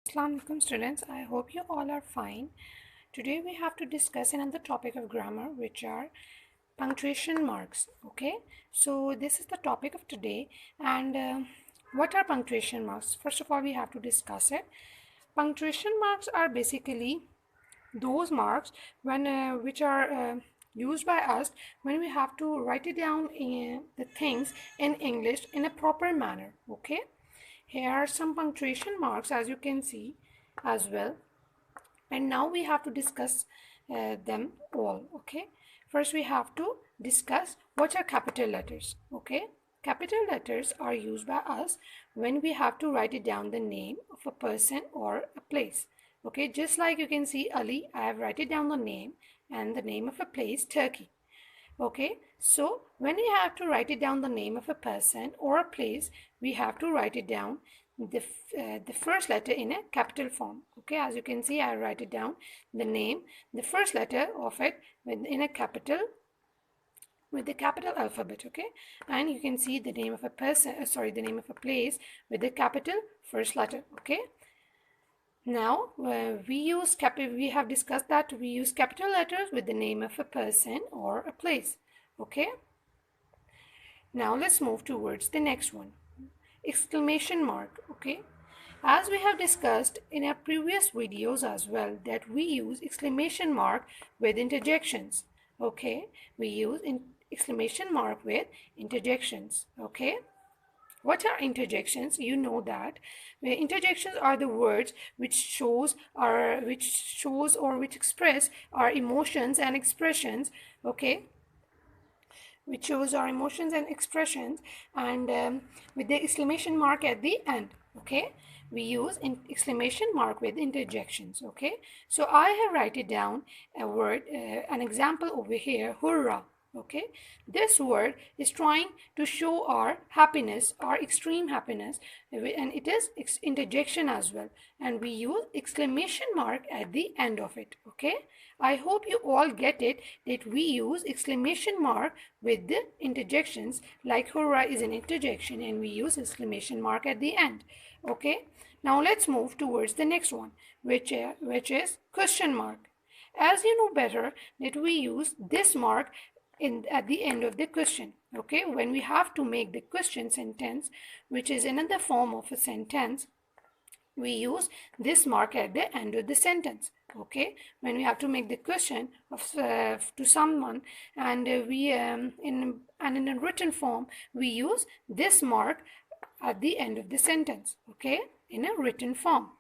Assalamualaikum students, I hope you all are fine. Today we have to discuss another topic of grammar, which are punctuation marks. Okay, so this is the topic of today. And what are punctuation marks? First of all, we have to discuss it. Punctuation marks are basically those marks which are used by us when we have to write it down in the things in English in a proper manner. Okay, here are some punctuation marks, as you can see as well, and now we have to discuss them all. Okay, first we have to discuss what are capital letters. Okay, capital letters are used by us when we have to write it down the name of a person or a place. Okay, just like you can see Ali, I have written down the name and the name of a place, Turkey. Okay, so when we have to write it down the name of a person or a place, we have to write it down the first letter in a capital form. Okay, as you can see, I write it down the name, the first letter of it in a capital, with the capital alphabet. Okay, and you can see the name of a person, the name of a place with the capital first letter. Okay, now we have discussed that we use capital letters with the name of a person or a place. Okay, now let's move towards the next one, exclamation mark. Okay, as we have discussed in our previous videos as well, that we use exclamation mark with interjections. Okay, we use exclamation mark with interjections. Okay, what are interjections? You know that interjections are the words which shows or which express our emotions and expressions. Okay, which shows our emotions and expressions, and with the exclamation mark at the end. Okay, we use exclamation mark with interjections. Okay, so I have write it down a word, an example over here, hurrah. Okay, this word is trying to show our happiness, our extreme happiness, and it is interjection as well, and we use exclamation mark at the end of it. Okay, I hope you all get it, that we use exclamation mark with the interjections, like hurrah is an interjection and we use exclamation mark at the end. Okay, now let's move towards the next one, which is question mark. As you know better, that we use this mark at the end of the question. Okay, when we have to make the question sentence, which is another form of a sentence, we use this mark at the end of the sentence. Okay, when we have to make the question of to someone, and in a written form, we use this mark at the end of the sentence. Okay, in a written form.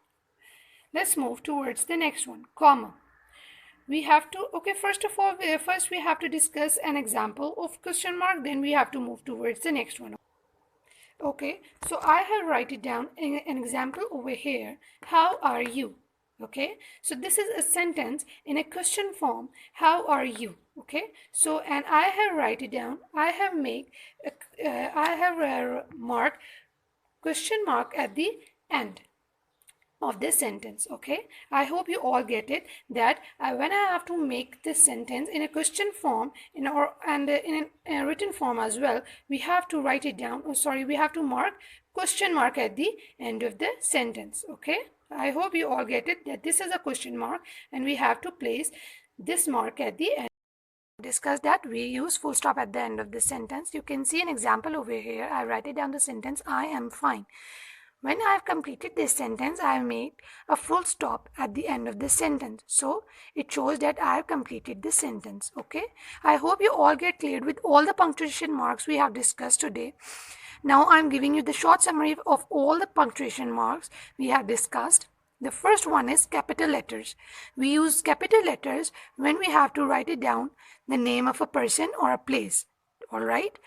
Let's move towards the next one, comma. We have to, okay, first of all, first we have to discuss an example of question mark, then we have to move towards the next one. Okay, so I have write it down in an example over here, how are you? Okay, so this is a sentence in a question form, how are you? Okay, so and I have write it down, I have marked question mark at the end of this sentence. Okay, I hope you all get it, that when I have to make this sentence in a question form in a written form as well, we have to write it down, we have to mark question mark at the end of the sentence. Okay, I hope you all get it, that this is a question mark and we have to place this mark at the end. Discuss that we use full stop at the end of the sentence. You can see an example over here. I write it down the sentence, I am fine. When I have completed this sentence, I have made a full stop at the end of this sentence. So it shows that I have completed this sentence. Okay, I hope you all get cleared with all the punctuation marks we have discussed today. Now I am giving you the short summary of all the punctuation marks we have discussed. The first one is capital letters. We use capital letters when we have to write it down the name of a person or a place. All right.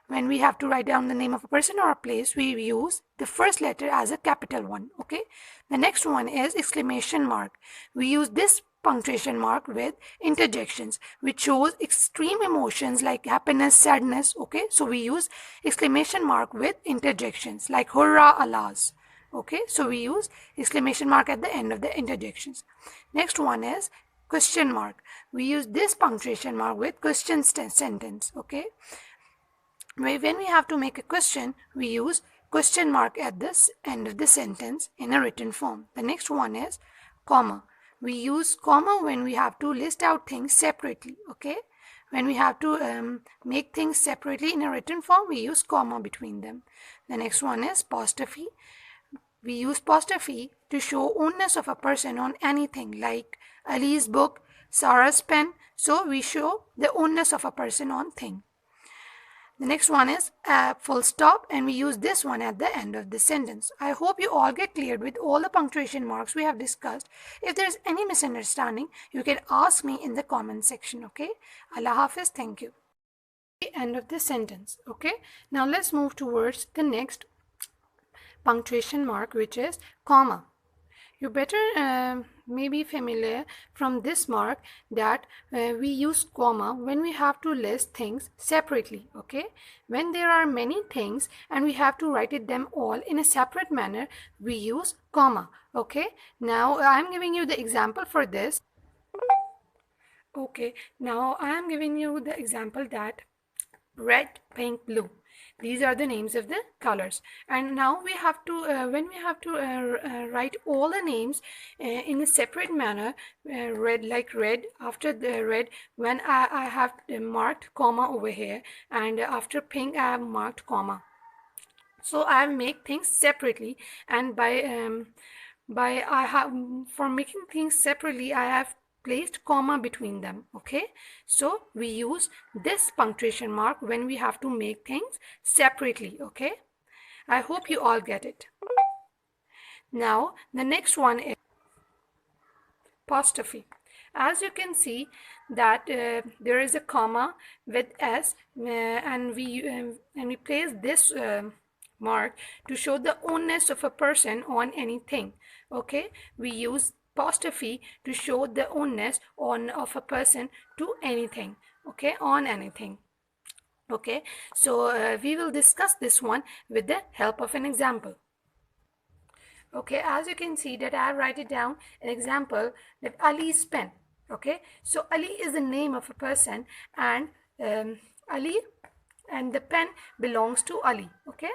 When we have to write down the name of a person or a place, we use the first letter as a capital one. Okay. The next one is exclamation mark. We use this punctuation mark with interjections, which shows extreme emotions like happiness, sadness. Okay. So we use exclamation mark with interjections like hurrah, alas. Okay. So we use exclamation mark at the end of the interjections. Next one is question mark. We use this punctuation mark with question sentence. Okay. When we have to make a question, we use question mark at this end of the sentence in a written form. The next one is comma. We use comma when we have to list out things separately, okay? When we have to make things separately in a written form, we use comma between them. The next one is apostrophe. We use apostrophe to show ownness of a person on anything, like Ali's book, Sarah's pen. So we show the ownness of a person on thing. The next one is a full stop, and we use this one at the end of the sentence. I hope you all get cleared with all the punctuation marks we have discussed. If there is any misunderstanding, you can ask me in the comment section, okay? Allah Hafiz, thank you. The end of the sentence, okay? Now let's move towards the next punctuation mark, which is comma. You better may be familiar from this mark that we use comma when we have to list things separately, okay? When there are many things and we have to write it them all in a separate manner, we use comma, okay? Now I'm giving you the example for this. Okay, now I am giving you the example that red, pink, blue. These are the names of the colors, and now we have to when we have to write all the names in a separate manner, red like red, after the red when I have marked comma over here, and after pink I have marked comma. So I make things separately, and by I have for making things separately I have placed comma between them, okay? So we use this punctuation mark when we have to make things separately, okay? I hope you all get it. Now the next one is apostrophe. As you can see that there is a comma with s, and we place this mark to show the ownness of a person on anything, okay? We use apostrophe to show the ownness of a person to anything, okay, on anything, okay? So we will discuss this one with the help of an example. Okay, as you can see that I have write it down an example that Ali's pen, okay? So Ali is the name of a person, and Ali and the pen belongs to Ali, okay?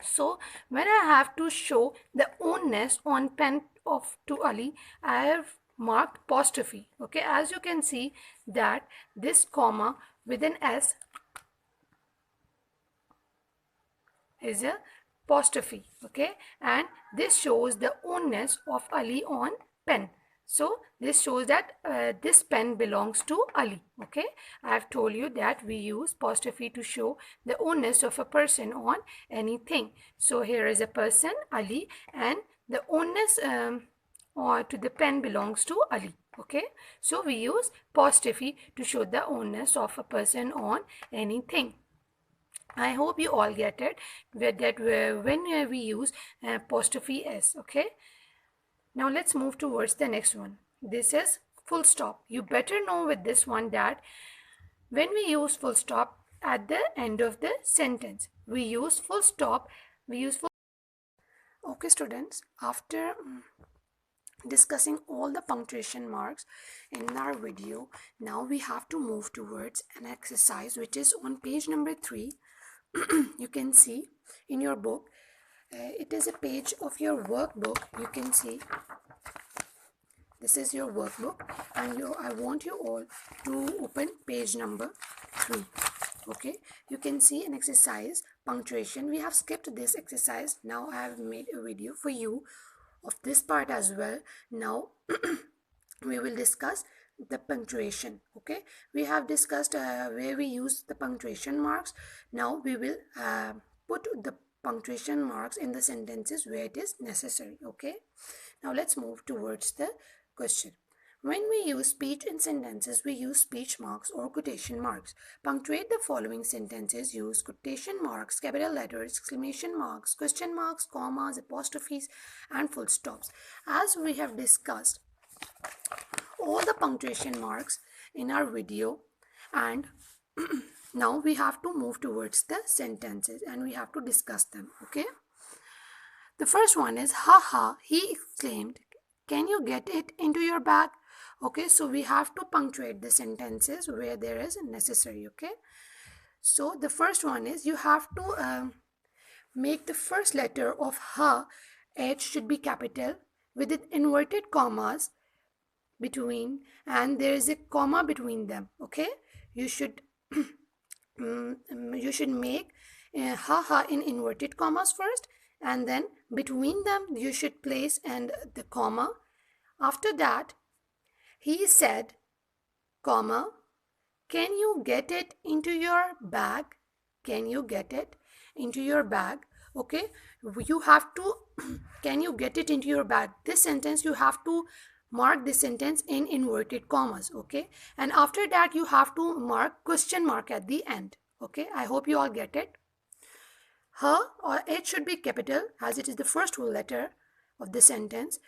So when I have to show the ownness on pen of to Ali, I have marked apostrophe, okay? As you can see that this comma with an s is a apostrophe, okay? And this shows the ownness of Ali on pen. So this shows that this pen belongs to Ali, okay? I have told you that we use apostrophe to show the ownness of a person on anything. So here is a person, Ali, and the ownness or to the pen belongs to Ali, okay? So we use apostrophe to show the ownness of a person on anything. I hope you all get it, that when we use apostrophe s, okay? Now let's move towards the next one. This is full stop. You better know with this one that when we use full stop at the end of the sentence, we use full stop, Okay students, after discussing all the punctuation marks in our video, now we have to move towards an exercise which is on page number 3. You can see in your book, it is a page of your workbook. You can see this is your workbook, and I want you all to open page number 3. Okay, you can see an exercise punctuation. We have skipped this exercise. Now I have made a video for you of this part as well. Now we will discuss the punctuation. Okay, we have discussed where we use the punctuation marks. Now we will put the punctuation marks in the sentences where it is necessary. Okay, now let's move towards the question. When we use speech in sentences, we use speech marks or quotation marks. Punctuate the following sentences. Use quotation marks, capital letters, exclamation marks, question marks, commas, apostrophes, and full stops. As we have discussed all the punctuation marks in our video, and now we have to move towards the sentences and we have to discuss them. Okay, the first one is haha, he exclaimed, can you get it into your bag? Okay, so we have to punctuate the sentences where there is necessary. Okay, so the first one is you have to make the first letter of ha, H should be capital with inverted commas between, and there is a comma between them. Okay, you should you should make ha in inverted commas first, and then between them you should place and the comma. After that, he said, comma, can you get it into your bag? Can you get it into your bag? Okay, you have to can you get it into your bag? This sentence you have to mark this sentence in inverted commas. Okay, and after that you have to mark question mark at the end. Okay, I hope you all get it. Her or H should be capital as it is the first whole letter of the sentence.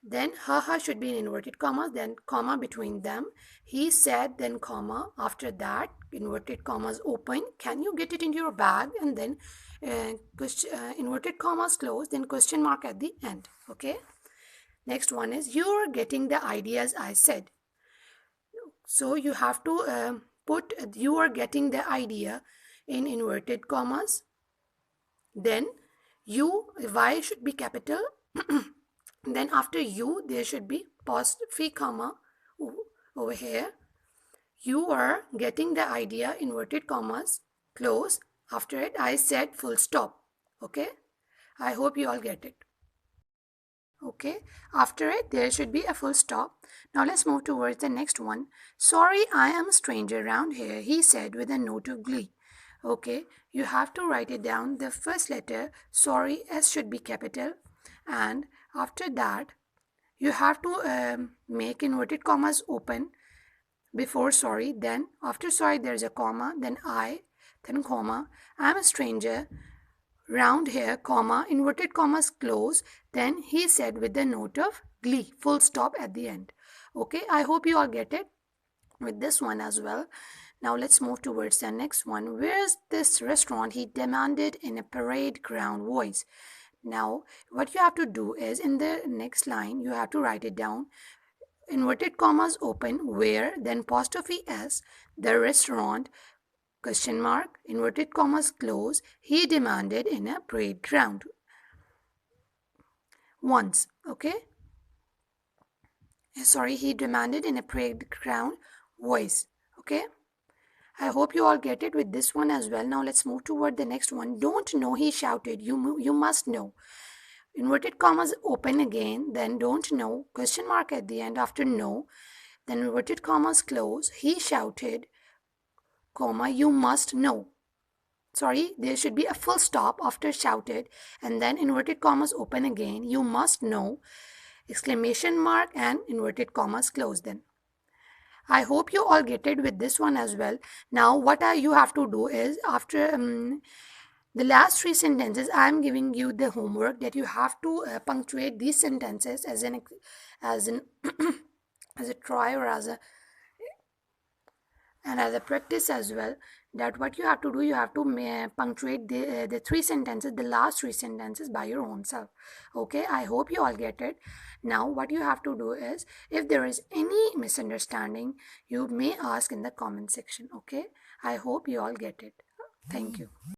Then ha should be in inverted commas, then comma between them. He said, then comma. After that, inverted commas open. Can you get it into your bag? And then inverted commas close, then question mark at the end. Okay. Next one is, you're getting the ideas I said. So you have to put you are getting the idea in inverted commas. Then y should be capital. Then after you there should be apostrophe comma over here. You are getting the idea, inverted commas close. After it I said full stop. Okay, I hope you all get it. Okay, after it there should be a full stop. Now let's move towards the next one. Sorry, I am a stranger around here, he said with a note of glee. Okay, you have to write it down. The first letter, sorry, S should be capital, and after that you have to make inverted commas open before sorry. Then after sorry there's a comma, then I, then comma, I'm a stranger round here, comma, inverted commas close, then he said with a note of glee, full stop at the end. Okay, I hope you all get it with this one as well. Now let's move towards the next one. Where's this restaurant? He demanded in a parade ground voice. Now what you have to do is in the next line you have to write it down. Inverted commas open, where, then apostrophe S, the restaurant, question mark, inverted commas close, he demanded in a parade ground once. Okay, sorry, he demanded in a parade ground voice. Okay, I hope you all get it with this one as well. Now let's move toward the next one. Don't know, he shouted. You must know. Inverted commas open again, then don't know, question mark at the end after no, then inverted commas close. He shouted, comma, you must know. Sorry, there should be a full stop after shouted, and then inverted commas open again. You must know, exclamation mark, and inverted commas close then. I hope you all get it with this one as well. Now what you have to do is after the last three sentences, I am giving you the homework that you have to punctuate these sentences as an as a try or as a practice as well. That what you have to do, you have to punctuate the three sentences, the last three sentences by your own self. Okay, I hope you all get it. Now what you have to do is, if there is any misunderstanding, you may ask in the comment section. Okay, I hope you all get it. Thank you.